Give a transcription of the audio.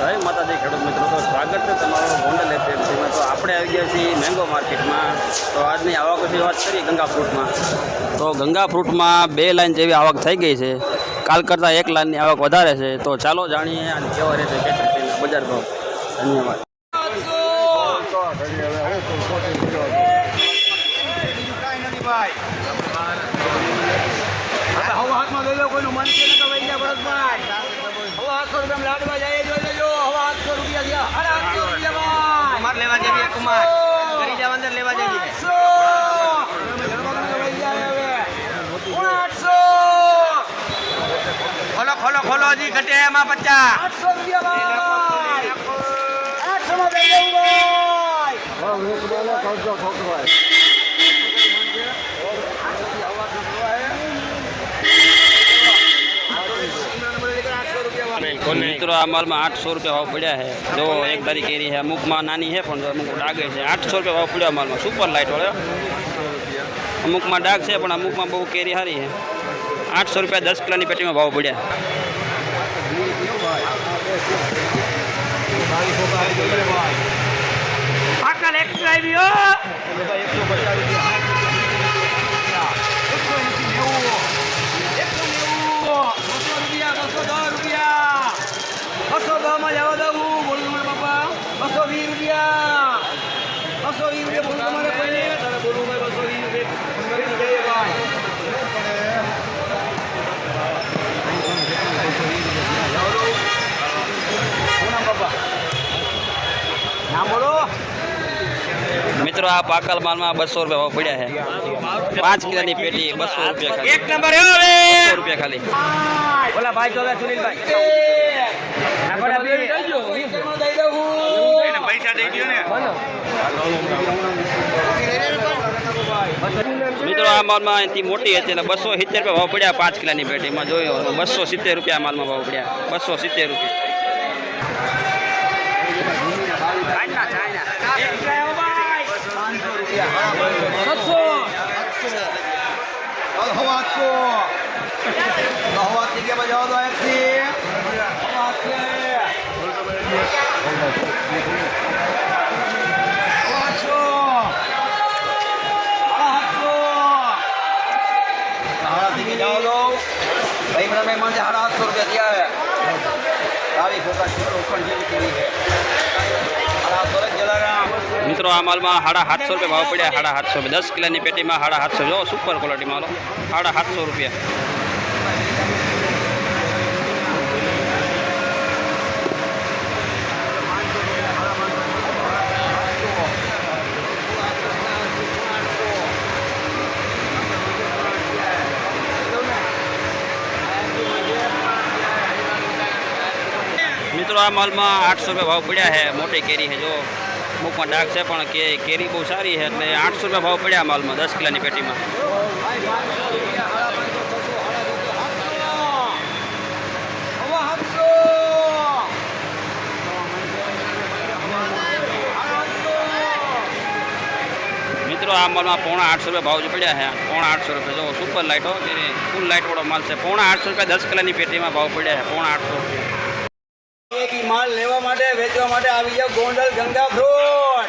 જય માતાજી ખેડૂત મિત્રો, તો સ્વાગત છે તમારું ગોંડલ એફએમસીમાં। તો આપણે આવી ગયા છીએ મેંગો માર્કેટમાં। તો આજની આવક વિશે વાત કરીએ ગંગા ફ્રૂટમાં। તો ગંગા ફ્રૂટમાં 2 લાઈન જેવી આવક થઈ ગઈ છે। કાલ કરતાં 1 લાઈનની આવક વધારે છે। તો ચાલો જાણીએ આજ કેવા રહેશે ખેતરનો બજાર ભાવ। ધન્યવાદ। હાથમાં લઈ લો, કોઈનું મન છે ને તો વઈ ગયા ભરતભાઈ। હવે 800 રૂપિયા લાડવા જાય જોઈ લેજો। હવે 800 રૂપિયા થયા, 800 રૂપિયા ભાઈ કુમાર લેવા જઈએ, કુમાર કરી જાવ અંદર લેવા જઈએ। 800 ખોલો ખોલો ખોલો, હજી ઘટે એમાં 50 800 રૂપિયા ભાઈ, 800 માં દઈ દેવું ભાઈ। મિત્રો આ માલમાં 800 રૂપિયા ભાવ પડ્યા છે। જો એક ધારી કેરી છે, અમુકમાં નાની છે પણ અમુક ડાગે છે। 800 રૂપિયા ભાવ પડ્યા માલમાં, સુપર લાઇટ વાળો। અમુકમાં ડાગ છે પણ અમુકમાં બહુ કેરી સારી છે। 800 રૂપિયા 10 કિલોની પેટીમાં ભાવ પડ્યા। આકલ એક્સ્ટ્રા આવ્યો 210 માં જવા દઉં, બોલું મારા બાપા 220 રૂપિયા 220 રૂપિયા બોલું તમારે કોઈને તારે બોલું ભાઈ 220 રૂપિયા કરી દીધે ભાઈ। નામ બોલો મિત્રો આ પાકલ માલમાં 200 રૂપિયા ભાવ પડ્યા છે। 5 કિલોની પેટી 200 રૂપિયા ખાલી। એક નંબર હવે 200 રૂપિયા ખાલી। બોલા ભાઈ જોવે સુનિલભાઈ પૈસા દઈ દો ને। મિત્રો આ માલમાં અહીંથી મોટી હતી એટલે 270 રૂપિયા ભાવ પડ્યા। 5 કિલોની પેટીમાં જોયો 270 રૂપિયા માલમાં ભાવ પડ્યા। 270 રૂપિયા। મિત્રો આ માલમાં 750 રૂપિયા ભાવ પડ્યા। 750 10 કિલોની પેટીમાં 750। જો સુપર ક્વોલિટી માલો 750 રૂપિયા। મિત્રો આ માલમાં 800 રૂપિયા ભાવ પડ્યા છે। મોટી કેરી છે, જો અમુકમાં ડાઘ છે પણ કેરી બહુ સારી છે એટલે 800 રૂપિયા ભાવ પડ્યા માલમાં 10 કિલોની પેટીમાં। મિત્રો આ માલમાં 850 રૂપિયા ભાવ પડ્યા છે। 850 રૂપિયા જો સુપર લાઇટો ફૂલ લાઇટ વાળો માલ છે। 850 રૂપિયા 10 કિલોની પેટીમાં ભાવ પડ્યા છે। 850 રૂપિયા। માલ લેવા માટે વેચવા માટે આવી જાવ ગોંડલ ગંગા ફ્રૂટ।